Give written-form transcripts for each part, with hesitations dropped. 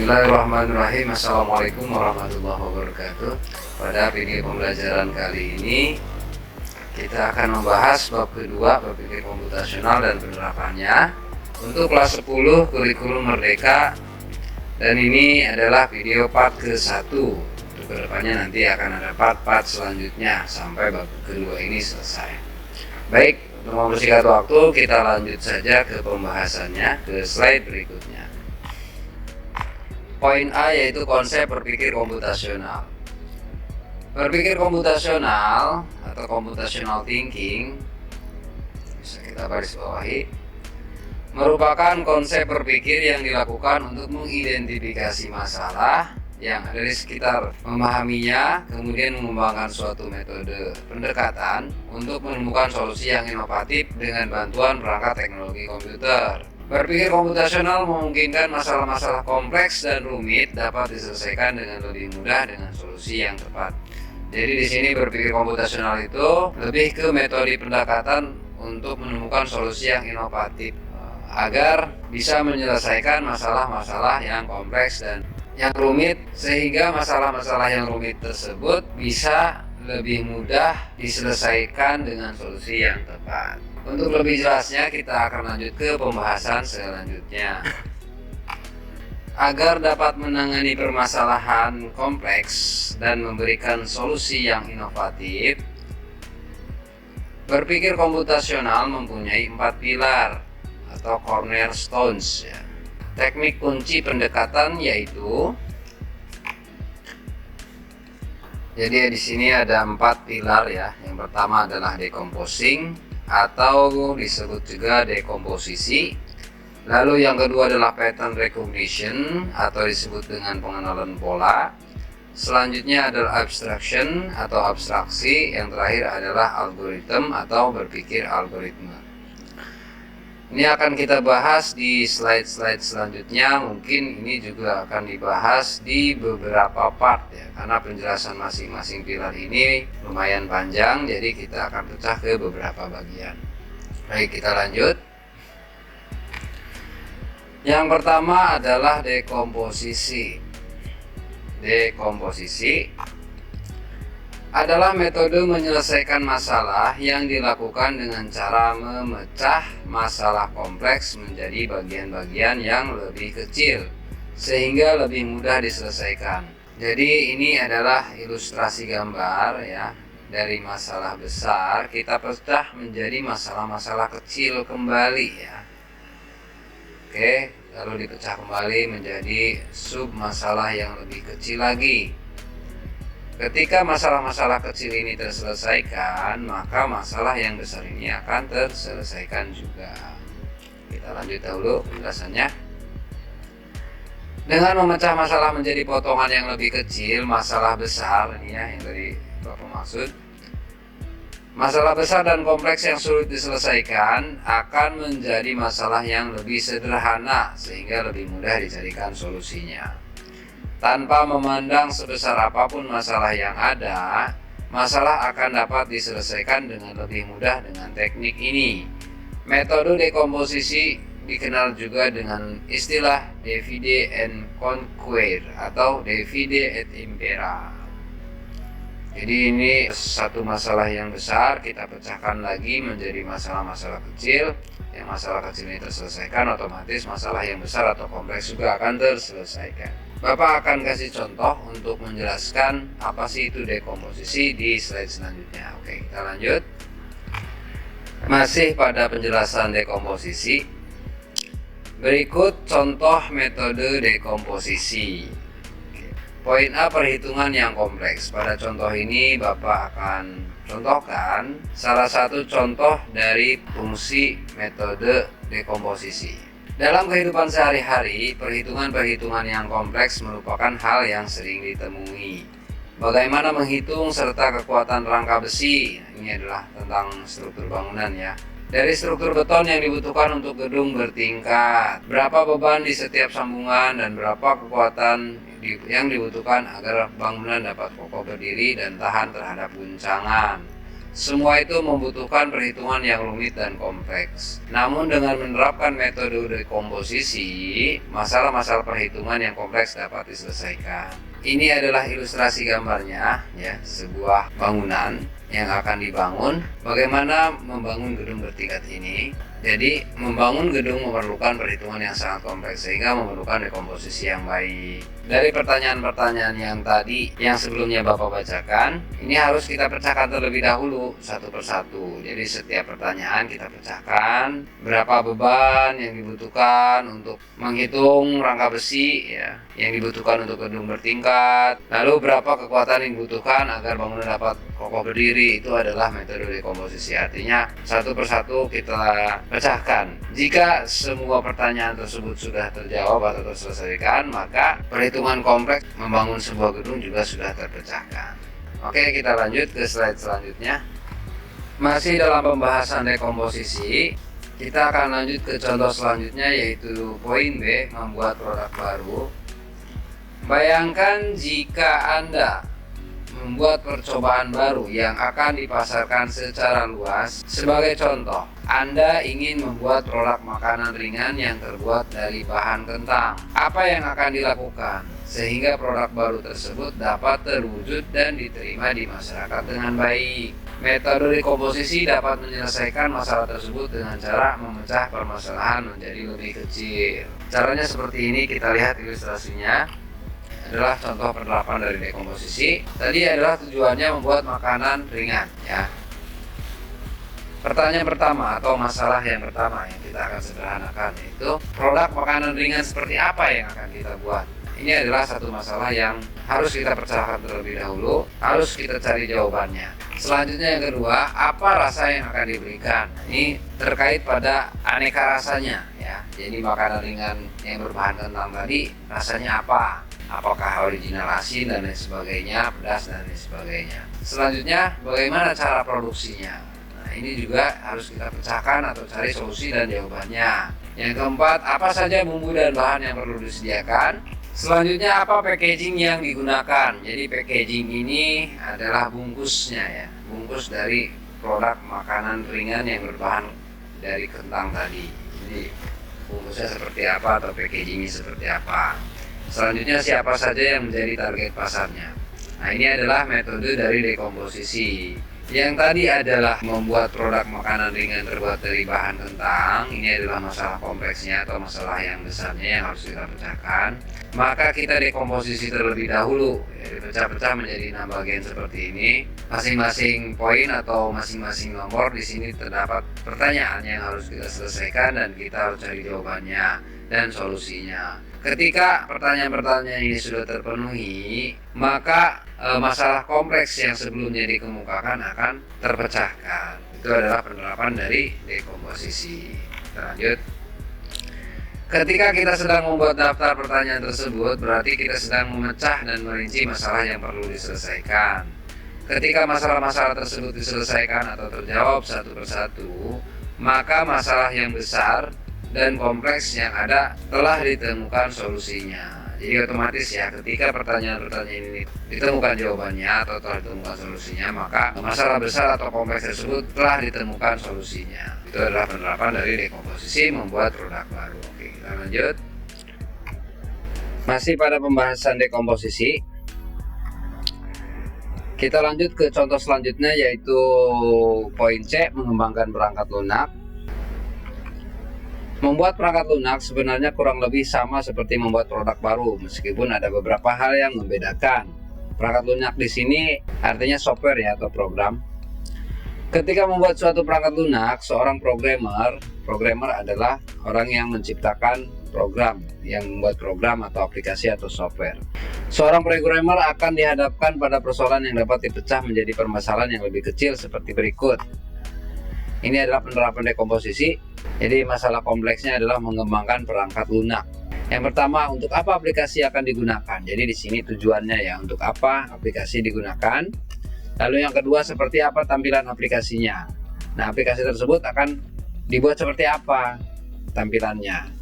Bismillahirrahmanirrahim. Assalamualaikum warahmatullahi wabarakatuh. Pada video pembelajaran kali ini kita akan membahas bab kedua, berpikir komputasional dan penerapannya untuk kelas 10 kurikulum merdeka. Dan ini adalah video part ke-1. Untuk kedepannya nanti akan ada part-part selanjutnya sampai bab kedua ini selesai. Baik, untuk mempersingkat waktu kita lanjut saja ke pembahasannya, ke slide berikutnya. Poin A yaitu konsep berpikir komputasional. Berpikir komputasional atau computational thinking, bisa kita garis bawahi, merupakan konsep berpikir yang dilakukan untuk mengidentifikasi masalah yang ada di sekitar, memahaminya, kemudian mengembangkan suatu metode pendekatan untuk menemukan solusi yang inovatif dengan bantuan perangkat teknologi komputer. Berpikir komputasional memungkinkan masalah-masalah kompleks dan rumit dapat diselesaikan dengan lebih mudah dengan solusi yang tepat. Jadi di sini berpikir komputasional itu lebih ke metode pendekatan untuk menemukan solusi yang inovatif agar bisa menyelesaikan masalah-masalah yang kompleks dan yang rumit, sehingga masalah-masalah yang rumit tersebut bisa lebih mudah diselesaikan dengan solusi yang tepat. Untuk lebih jelasnya kita akan lanjut ke pembahasan selanjutnya. Agar dapat menangani permasalahan kompleks dan memberikan solusi yang inovatif, berpikir komputasional mempunyai 4 pilar atau cornerstones ya. Teknik kunci pendekatan yaitu, jadi di sini ada 4 pilar ya. Yang pertama adalah decomposing atau disebut juga dekomposisi. Lalu yang kedua adalah pattern recognition atau disebut dengan pengenalan pola. Selanjutnya adalah abstraction atau abstraksi. Yang terakhir adalah algoritma atau berpikir algoritma. Ini akan kita bahas di slide-slide selanjutnya. Mungkin ini juga akan dibahas di beberapa part ya, karena penjelasan masing-masing pilar ini lumayan panjang, jadi kita akan pecah ke beberapa bagian. Baik, kita lanjut. Yang pertama adalah dekomposisi. Dekomposisi adalah metode menyelesaikan masalah yang dilakukan dengan cara memecah masalah kompleks menjadi bagian-bagian yang lebih kecil sehingga lebih mudah diselesaikan. Jadi ini adalah ilustrasi gambar ya, dari masalah besar kita pecah menjadi masalah-masalah kecil kembali ya. Oke, lalu dipecah kembali menjadi sub masalah yang lebih kecil lagi. Ketika masalah-masalah kecil ini terselesaikan, maka masalah yang besar ini akan terselesaikan juga. Kita lanjut dahulu penjelasannya. Dengan memecah masalah menjadi potongan yang lebih kecil, masalah besar ini ya, yang tadi Bapak maksud. Masalah besar dan kompleks yang sulit diselesaikan akan menjadi masalah yang lebih sederhana sehingga lebih mudah dicarikan solusinya. Tanpa memandang sebesar apapun masalah yang ada, masalah akan dapat diselesaikan dengan lebih mudah dengan teknik ini. Metode dekomposisi dikenal juga dengan istilah divide and conquer atau divide et impera. Jadi ini satu masalah yang besar kita pecahkan lagi menjadi masalah-masalah kecil. Yang masalah kecil ini terselesaikan, otomatis masalah yang besar atau kompleks juga akan terselesaikan. Bapak akan kasih contoh untuk menjelaskan apa sih itu dekomposisi di slide selanjutnya. Oke, kita lanjut. Masih pada penjelasan dekomposisi. Berikut contoh metode dekomposisi. Poin A, perhitungan yang kompleks. Pada contoh ini Bapak akan contohkan salah satu contoh dari fungsi metode dekomposisi. Dalam kehidupan sehari-hari, perhitungan-perhitungan yang kompleks merupakan hal yang sering ditemui. Bagaimana menghitung serta kekuatan rangka besi? Ini adalah tentang struktur bangunan ya. Dari struktur beton yang dibutuhkan untuk gedung bertingkat, berapa beban di setiap sambungan dan berapa kekuatan yang dibutuhkan agar bangunan dapat kokoh berdiri dan tahan terhadap guncangan. Semua itu membutuhkan perhitungan yang rumit dan kompleks. Namun dengan menerapkan metode dekomposisi, masalah-masalah perhitungan yang kompleks dapat diselesaikan. Ini adalah ilustrasi gambarnya, ya, sebuah bangunan yang akan dibangun. Bagaimana membangun gedung bertingkat ini? Jadi membangun gedung memerlukan perhitungan yang sangat kompleks sehingga memerlukan dekomposisi yang baik. Dari pertanyaan-pertanyaan yang tadi yang sebelumnya Bapak bacakan, ini harus kita pecahkan terlebih dahulu satu persatu. Jadi setiap pertanyaan kita pecahkan, berapa beban yang dibutuhkan untuk menghitung rangka besi, ya, yang dibutuhkan untuk gedung bertingkat, lalu berapa kekuatan yang dibutuhkan agar bangunan dapat kokoh berdiri. Itu adalah metode dekomposisi. Artinya satu persatu kita pecahkan. Jika semua pertanyaan tersebut sudah terjawab atau terselesaikan, maka perhitungan kompleks membangun sebuah gedung juga sudah terpecahkan. Oke, kita lanjut ke slide selanjutnya. Masih dalam pembahasan dekomposisi, kita akan lanjut ke contoh selanjutnya, yaitu poin B, membuat produk baru. Bayangkan jika Anda membuat percobaan baru yang akan dipasarkan secara luas. Sebagai contoh, Anda ingin membuat produk makanan ringan yang terbuat dari bahan kentang. Apa yang akan dilakukan sehingga produk baru tersebut dapat terwujud dan diterima di masyarakat dengan baik? Metode dekomposisi dapat menyelesaikan masalah tersebut dengan cara memecah permasalahan menjadi lebih kecil. Caranya seperti ini, kita lihat ilustrasinya. Adalah contoh penerapan dari dekomposisi. Tadi adalah tujuannya membuat makanan ringan, ya. Pertanyaan pertama atau masalah yang pertama yang kita akan sederhanakan itu produk makanan ringan seperti apa yang akan kita buat. Ini adalah satu masalah yang harus kita pecahkan terlebih dahulu, harus kita cari jawabannya. Selanjutnya yang kedua, apa rasa yang akan diberikan? Ini terkait pada aneka rasanya, ya. Jadi makanan ringan yang berbahan kentang tadi rasanya apa? Apakah original, asin, dan lain sebagainya, pedas, dan lain sebagainya. Selanjutnya, bagaimana cara produksinya? Nah, ini juga harus kita pecahkan atau cari solusi dan jawabannya. Yang keempat, apa saja bumbu dan bahan yang perlu disediakan? Selanjutnya, apa packaging yang digunakan? Jadi packaging ini adalah bungkusnya, ya, bungkus dari produk makanan ringan yang berbahan dari kentang tadi. Jadi bungkusnya seperti apa atau packagingnya seperti apa? Selanjutnya, siapa saja yang menjadi target pasarnya. Nah, ini adalah metode dari dekomposisi. Yang tadi adalah membuat produk makanan ringan terbuat dari bahan kentang. Ini adalah masalah kompleksnya atau masalah yang besarnya yang harus kita pecahkan. Maka kita dekomposisi terlebih dahulu, dipecah-pecah menjadi 6 bagian seperti ini. Masing-masing poin atau masing-masing nomor di sini terdapat pertanyaan yang harus kita selesaikan dan kita harus cari jawabannya dan solusinya. Ketika pertanyaan-pertanyaan ini sudah terpenuhi, maka masalah kompleks yang sebelumnya dikemukakan akan terpecahkan. Itu adalah penerapan dari dekomposisi. Kita lanjut. Ketika kita sedang membuat daftar pertanyaan tersebut, berarti kita sedang memecah dan merinci masalah yang perlu diselesaikan. Ketika masalah-masalah tersebut diselesaikan atau terjawab satu persatu, maka masalah yang besar dan kompleks yang ada telah ditemukan solusinya. Jadi otomatis, ya, ketika pertanyaan-pertanyaan ini ditemukan jawabannya atau telah ditemukan solusinya, maka masalah besar atau kompleks tersebut telah ditemukan solusinya. Itu adalah penerapan dari dekomposisi membuat produk baru. Oke, kita lanjut. Masih pada pembahasan dekomposisi, kita lanjut ke contoh selanjutnya, yaitu poin C, mengembangkan perangkat lunak. Membuat perangkat lunak sebenarnya kurang lebih sama seperti membuat produk baru, meskipun ada beberapa hal yang membedakan. Perangkat lunak di sini artinya software, ya, atau program. Ketika membuat suatu perangkat lunak, seorang programmer adalah orang yang menciptakan program, yang membuat program atau aplikasi atau software. Seorang programmer akan dihadapkan pada persoalan yang dapat dipecah menjadi permasalahan yang lebih kecil seperti berikut. Ini adalah penerapan dekomposisi. Jadi masalah kompleksnya adalah mengembangkan perangkat lunak. Yang pertama, untuk apa aplikasi akan digunakan? Jadi di sini tujuannya, ya, untuk apa aplikasi digunakan. Lalu yang kedua, seperti apa tampilan aplikasinya. Nah, aplikasi tersebut akan dibuat seperti apa tampilannya.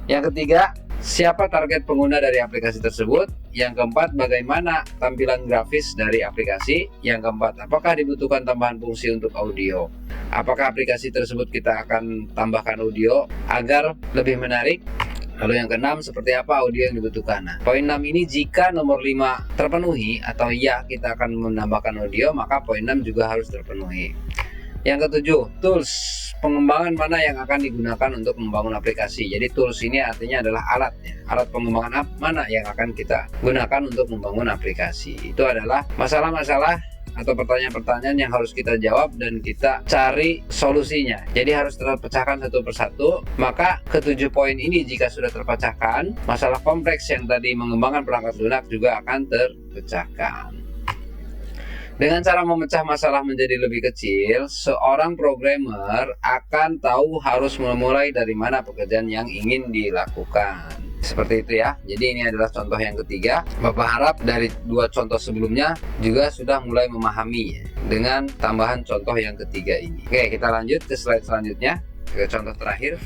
Yang ketiga, siapa target pengguna dari aplikasi tersebut. Yang keempat, bagaimana tampilan grafis dari aplikasi. Yang keempat, apakah dibutuhkan tambahan fungsi untuk audio. Apakah aplikasi tersebut kita akan tambahkan audio agar lebih menarik. Lalu yang keenam, seperti apa audio yang dibutuhkan. Nah, poin 6 ini jika nomor 5 terpenuhi atau ya kita akan menambahkan audio, maka poin 6 juga harus terpenuhi. Yang ketujuh, tools pengembangan mana yang akan digunakan untuk membangun aplikasi. Jadi tools ini artinya adalah alatnya. Alat pengembangan mana yang akan kita gunakan untuk membangun aplikasi. Itu adalah masalah-masalah atau pertanyaan-pertanyaan yang harus kita jawab dan kita cari solusinya. Jadi harus terpecahkan satu persatu. Maka ketujuh poin ini jika sudah terpecahkan, masalah kompleks yang tadi mengembangkan perangkat lunak juga akan terpecahkan. Dengan cara memecah masalah menjadi lebih kecil, seorang programmer akan tahu harus memulai dari mana pekerjaan yang ingin dilakukan. Seperti itu ya. Jadi ini adalah contoh yang ketiga. Bapak harap dari dua contoh sebelumnya juga sudah mulai memahami dengan tambahan contoh yang ketiga ini. Oke, kita lanjut ke slide selanjutnya, ke contoh terakhir.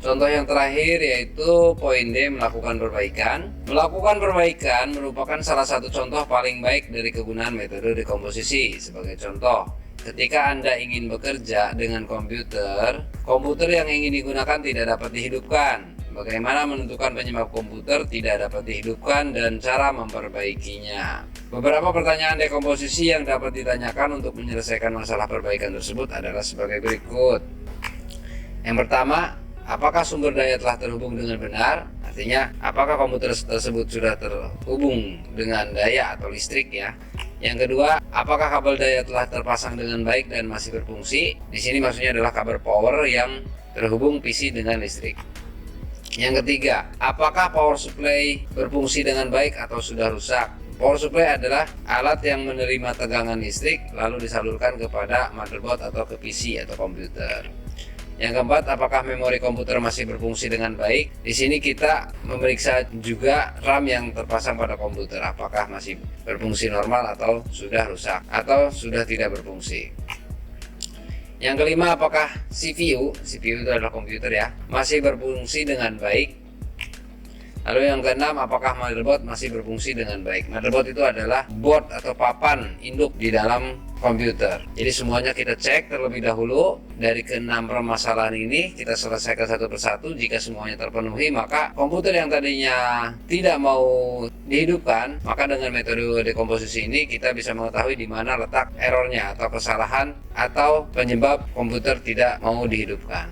Contoh yang terakhir yaitu poin D, melakukan perbaikan. Melakukan perbaikan merupakan salah satu contoh paling baik dari kegunaan metode dekomposisi. Sebagai contoh, ketika Anda ingin bekerja dengan komputer yang ingin digunakan tidak dapat dihidupkan. Bagaimana menentukan penyebab komputer tidak dapat dihidupkan dan cara memperbaikinya. Beberapa pertanyaan dekomposisi yang dapat ditanyakan untuk menyelesaikan masalah perbaikan tersebut adalah sebagai berikut. Yang pertama, apakah sumber daya telah terhubung dengan benar? Artinya, apakah komputer tersebut sudah terhubung dengan daya atau listrik ya? Yang kedua, apakah kabel daya telah terpasang dengan baik dan masih berfungsi? Di sini maksudnya adalah kabel power yang terhubung PC dengan listrik. Yang ketiga, apakah power supply berfungsi dengan baik atau sudah rusak? Power supply adalah alat yang menerima tegangan listrik lalu disalurkan kepada motherboard atau ke PC atau komputer. Yang keempat, apakah memori komputer masih berfungsi dengan baik? Di sini kita memeriksa juga RAM yang terpasang pada komputer, apakah masih berfungsi normal atau sudah rusak atau sudah tidak berfungsi. Yang kelima, apakah CPU itu adalah komputer ya, masih berfungsi dengan baik? Lalu yang keenam, apakah motherboard masih berfungsi dengan baik? Motherboard itu adalah board atau papan induk di dalam komputer. Jadi semuanya kita cek terlebih dahulu. Dari keenam permasalahan ini kita selesaikan satu persatu. Jika semuanya terpenuhi, maka komputer yang tadinya tidak mau dihidupkan, maka dengan metode dekomposisi ini kita bisa mengetahui di mana letak errornya atau kesalahan atau penyebab komputer tidak mau dihidupkan.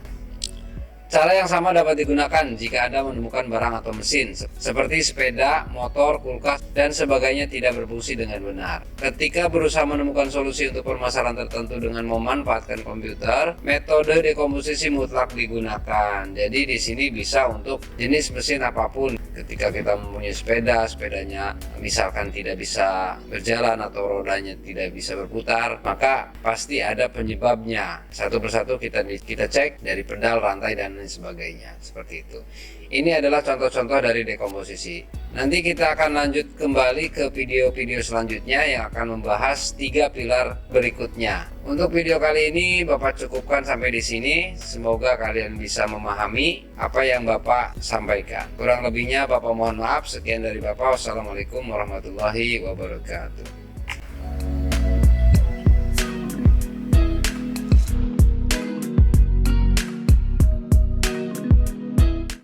Cara yang sama dapat digunakan jika Anda menemukan barang atau mesin seperti sepeda, motor, kulkas, dan sebagainya tidak berfungsi dengan benar. Ketika berusaha menemukan solusi untuk permasalahan tertentu dengan memanfaatkan komputer, metode dekomposisi mutlak digunakan. Jadi di sini bisa untuk jenis mesin apapun. Ketika kita mempunyai sepedanya misalkan tidak bisa berjalan atau rodanya tidak bisa berputar, maka pasti ada penyebabnya. Satu persatu kita cek dari pedal, rantai, dan lain sebagainya. Seperti itu. Ini adalah contoh-contoh dari dekomposisi. Nanti kita akan lanjut kembali ke video-video selanjutnya yang akan membahas 3 pilar berikutnya. Untuk video kali ini Bapak cukupkan sampai di sini. Semoga kalian bisa memahami apa yang Bapak sampaikan. Kurang lebihnya Bapak mohon maaf. Sekian dari Bapak. Wassalamualaikum warahmatullahi wabarakatuh.